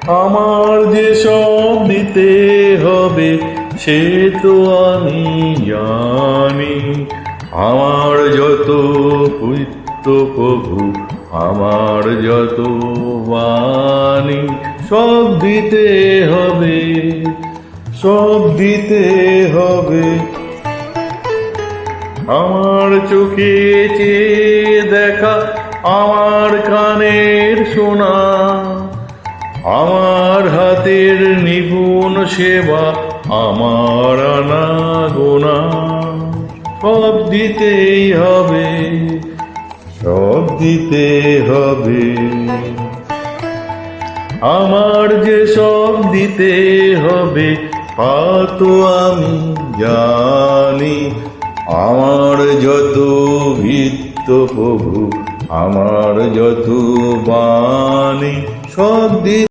আমার যে সব দিতে হবে সে তো আমি জানি। আমার যত কৃত্য প্রভু, আমার যত বাণী, সব দিতে হবে, সব দিতে হবে। আমার চোখে চেয়ে দেখা, আমার কানের শোনা, আমার হাতের নিপুণ সেবা, আমার আনাগোনা, সব দিতেই হবে, সব দিতে হবে। আমার যে সব দিতে হবে তা তো আমি জানি। আমার যত ভিত্ত প্রভু, আমার যত বাণী, সব দিতে